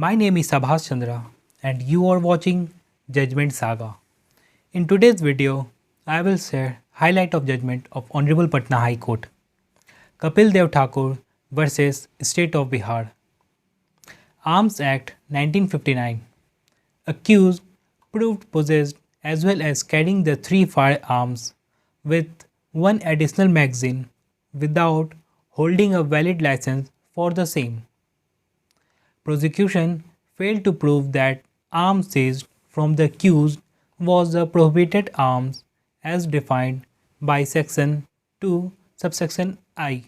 My name is Sabhas Chandra and you are watching Judgment Saga. In today's video, I will share highlight of judgment of Honorable Patna High Court. Kapil Dev Thakur versus State of Bihar. Arms Act 1959. Accused proved possessed as well as carrying the 3 firearms with 1 additional magazine without holding a valid license for the same. Prosecution failed to prove that arms seized from the accused was a prohibited arms as defined by section 2 subsection I,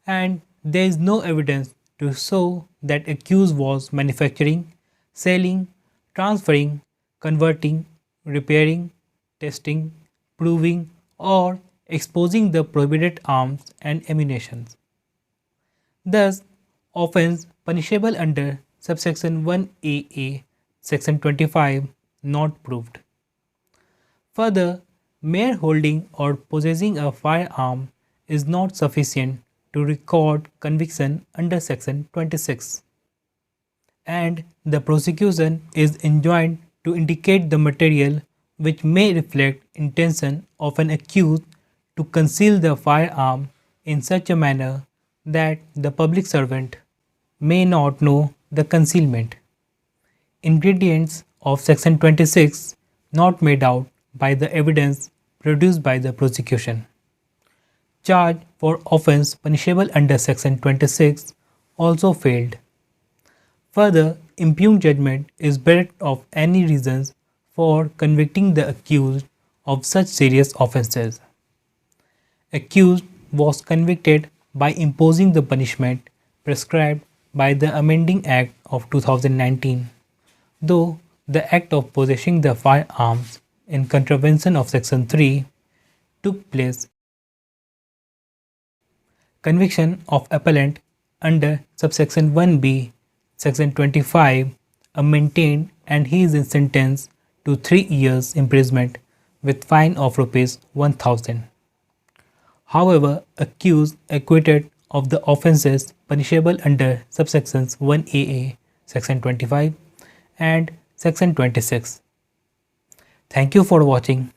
and there is no evidence to show that accused was manufacturing, selling, transferring, converting, repairing, testing, proving or exposing the prohibited arms and ammunition. Thus, offence punishable under subsection 1AA, section 25 not proved. Further, mere holding or possessing a firearm is not sufficient to record conviction under section 26, and the prosecution is enjoined to indicate the material which may reflect intention of an accused to conceal the firearm in such a manner that the public servant may not know the concealment. Ingredients of section 26 not made out by the evidence produced by the prosecution. Charge for offence punishable under section 26 also failed. Further, impugned judgment is bereft of any reasons for convicting the accused of such serious offences. Accused was convicted by imposing the punishment prescribed by the Amending Act of 2019, though the act of possessing the firearms in contravention of section 3 took place. Conviction of appellant under subsection 1B, section 25 are maintained and he is sentenced to 3 years imprisonment with fine of Rs 1000. However, accused acquitted of the offences punishable under subsections 1AA, section 25 and section 26. Thank you for watching.